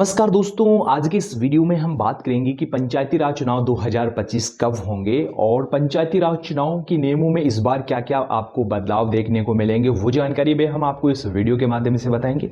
नमस्कार दोस्तों, आज के इस वीडियो में हम बात करेंगे कि पंचायती राज चुनाव 2025 कब होंगे और पंचायती राज चुनाव के नियमों में इस बार क्या क्या आपको बदलाव देखने को मिलेंगे। वो जानकारी भी हम आपको इस वीडियो के माध्यम से बताएंगे।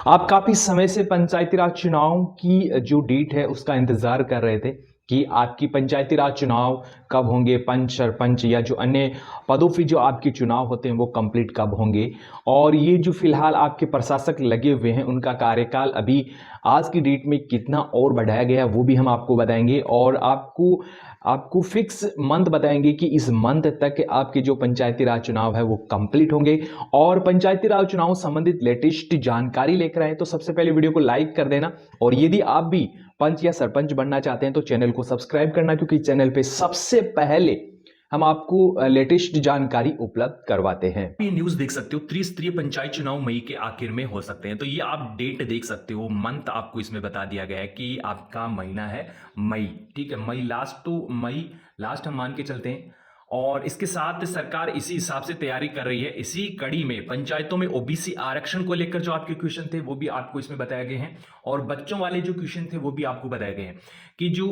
आप काफ़ी समय से पंचायती राज चुनाव की जो डेट है उसका इंतज़ार कर रहे थे कि आपकी पंचायती राज चुनाव कब होंगे, पंच सरपंच या जो अन्य पदों पे जो आपके चुनाव होते हैं वो कंप्लीट कब होंगे। और ये जो फिलहाल आपके प्रशासक लगे हुए हैं उनका कार्यकाल अभी आज की डेट में कितना और बढ़ाया गया है वो भी हम आपको बताएंगे और आपको फिक्स मंथ बताएंगे कि इस मंथ तक आपके जो पंचायती राज चुनाव है वो कंप्लीट होंगे। और पंचायती राज चुनाव संबंधित लेटेस्ट जानकारी लेकर आए तो सबसे पहले वीडियो को लाइक कर देना और यदि आप भी पंच या सरपंच बनना चाहते हैं तो चैनल को सब्सक्राइब करना, क्योंकि चैनल पे सबसे पहले हम आपको लेटेस्ट जानकारी उपलब्ध करवाते हैं। ये न्यूज देख सकते हो, त्रिस्तरीय पंचायत चुनाव मई के आखिर में हो सकते हैं। तो ये आप डेट देख सकते हो, मंथ आपको इसमें बता दिया गया है कि आपका महीना है मई। ठीक है, मई लास्ट, तो मई लास्ट हम मान के चलते हैं। और इसके साथ सरकार इसी हिसाब से तैयारी कर रही है। इसी कड़ी में पंचायतों में ओबीसी आरक्षण को लेकर जो आपके क्वेश्चन थे वो भी आपको इसमें बताए गए हैं और बच्चों वाले जो क्वेश्चन थे वो भी आपको बताए गए हैं कि जो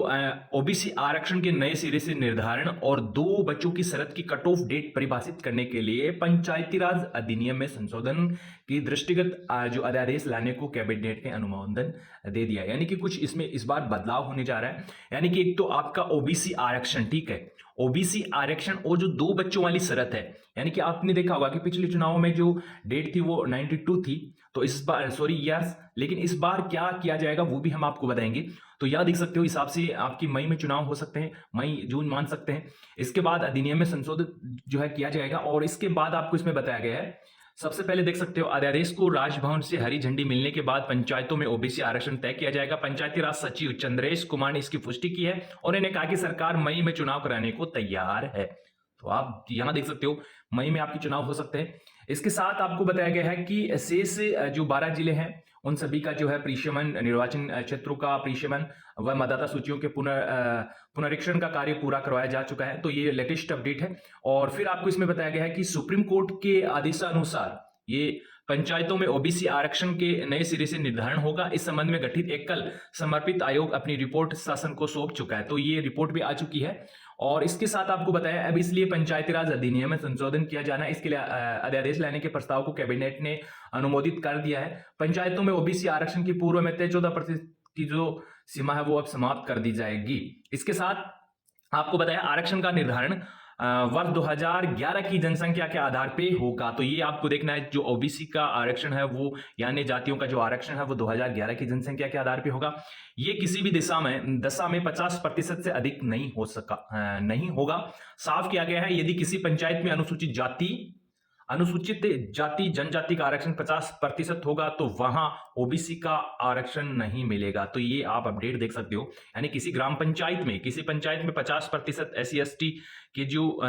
ओबीसी आरक्षण के नए सिरे से निर्धारण और 2 बच्चों की शरत की कट ऑफ डेट परिभाषित करने के लिए पंचायती राज अधिनियम में संशोधन की दृष्टिगत जो अध्यादेश लाने को कैबिनेट ने अनुमोदन दे दिया। यानी कि कुछ इसमें इस बार बदलाव होने जा रहा है। यानी कि एक तो आपका ओबीसी आरक्षण, ठीक है, ओबीसी आरक्षण और जो 2 बच्चों वाली शरत है, यानी कि आपने देखा होगा कि पिछले चुनाव में जो डेट थी वो 92 थी, तो इस बार सॉरी ईयर्स, लेकिन इस बार क्या किया जाएगा वो भी हम आपको बताएंगे। तो यह देख सकते हो, हिसाब से आपकी मई में चुनाव हो सकते हैं, मई जून मान सकते हैं। इसके बाद अधिनियम में संशोधित जो है किया जाएगा और इसके बाद आपको इसमें बताया गया है, सबसे पहले देख सकते हो, अध्यादेश को राजभवन से हरी झंडी मिलने के बाद पंचायतों में ओबीसी आरक्षण तय किया जाएगा। पंचायती राज सचिव चंद्रेश कुमार ने इसकी पुष्टि की है और इन्हें कहा कि सरकार मई में चुनाव कराने को तैयार है। तो आप यहां देख सकते हो, मई में आपके चुनाव हो सकते हैं। इसके साथ आपको बताया गया है कि शेष जो 12 जिले हैं उन सभी का जो है परिशमन, निर्वाचन क्षेत्रों का परिशमन व मतदाता सूचियों के पुनरीक्षण का कार्य पूरा करवाया जा चुका है। तो ये लेटेस्ट अपडेट है। और फिर आपको इसमें बताया गया है कि सुप्रीम कोर्ट के आदेशानुसार ये पंचायतों में ओबीसी आरक्षण के नए सिरे से निर्धारण होगा। इस संबंध में गठित एकल समर्पित आयोग अपनी रिपोर्ट शासन को सौंप चुका है। तो ये रिपोर्ट भी आ चुकी है। और इसके साथ आपको बताया, अब इसलिए पंचायती राज अधिनियम में संशोधन किया जाना है, इसके लिए अध्यादेश लाने के प्रस्ताव को कैबिनेट ने अनुमोदित कर दिया है। पंचायतों में ओबीसी आरक्षण की पूर्व में तय 14% की जो सीमा है वो अब समाप्त कर दी जाएगी। इसके साथ आपको बताया, आरक्षण का निर्धारण वर्ष 2011 की जनसंख्या के आधार पे होगा। तो ये आपको देखना है, जो ओबीसी का आरक्षण है वो, यानी जातियों का जो आरक्षण है वो 2011 की जनसंख्या के आधार पे होगा। ये किसी भी दशा में 50% से अधिक नहीं होगा। साफ किया गया है, यदि किसी पंचायत में अनुसूचित जाति जनजाति का आरक्षण 50% होगा तो वहां ओबीसी का आरक्षण नहीं मिलेगा। तो ये आप अपडेट देख सकते हो, यानी किसी ग्राम पंचायत में, किसी पंचायत में 50% SC ST के जो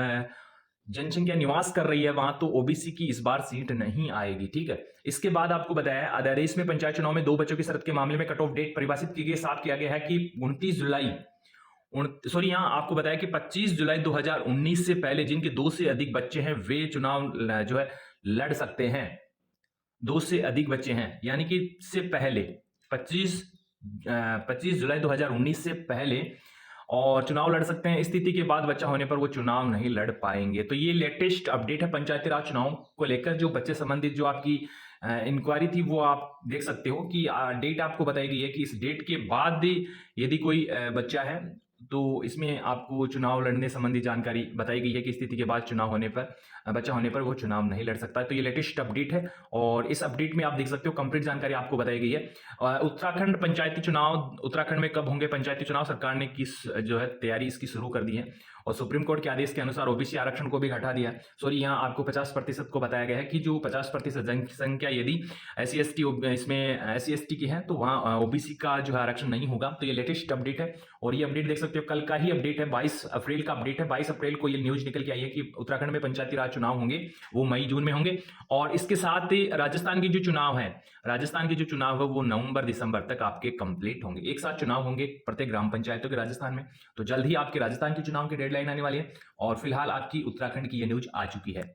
जनसंख्या निवास कर रही है वहां तो ओबीसी की इस बार सीट नहीं आएगी। ठीक है, इसके बाद आपको बताया, अध्यादेश में पंचायत चुनाव में 2 बच्चों की शरत के मामले में कट ऑफ डेट परिभाषित की गई। साफ किया गया है कि 29 जुलाई यहां आपको बताया कि 25 जुलाई 2019 से पहले जिनके 2 से अधिक बच्चे हैं वे चुनाव जो है लड़ सकते हैं। 2 से अधिक बच्चे हैं यानी कि से पहले 25 जुलाई 2019 से पहले और चुनाव लड़ सकते हैं। स्थिति के बाद बच्चा होने पर वो चुनाव नहीं लड़ पाएंगे। तो ये लेटेस्ट अपडेट है पंचायती राज चुनाव को लेकर। जो बच्चे संबंधित जो आपकी इंक्वायरी थी वो आप देख सकते हो कि डेट आपको बताई गई है कि इस डेट के बाद यदि कोई बच्चा है तो इसमें आपको चुनाव लड़ने संबंधी जानकारी बताई गई है कि स्थिति के बाद चुनाव होने पर, बच्चा होने पर वो चुनाव नहीं लड़ सकता। तो ये लेटेस्ट अपडेट है और इस अपडेट में आप देख सकते हो कंप्लीट जानकारी आपको बताई गई है। उत्तराखंड पंचायती चुनाव, उत्तराखंड में कब होंगे पंचायती चुनाव, सरकार ने किस जो है तैयारी इसकी शुरू कर दी है और सुप्रीम कोर्ट के आदेश के अनुसार ओबीसी आरक्षण को भी घटा दिया। सॉरी, यहाँ आपको 50% को बताया गया है कि जो 50% जनसंख्या यदि SC ST इसमें SC ST की है तो वहाँ ओबीसी का जो है आरक्षण नहीं होगा। तो ये लेटेस्ट अपडेट है और ये अपडेट देख सकते हो, कल का ही अपडेट है, 22 अप्रैल का अपडेट है। 22 अप्रैल को ये न्यूज निकल के आई है कि उत्तराखंड में पंचायती राज चुनाव होंगे, वो मई जून में होंगे। और इसके साथ ही राजस्थान की जो चुनाव है, वो नवंबर दिसंबर तक आपके कंप्लीट होंगे। एक साथ चुनाव होंगे प्रत्येक ग्राम पंचायतों के राजस्थान में। तो जल्द ही आपके राजस्थान के चुनाव की डेडलाइन आने वाली है और फिलहाल आपकी उत्तराखंड की ये न्यूज आ चुकी है।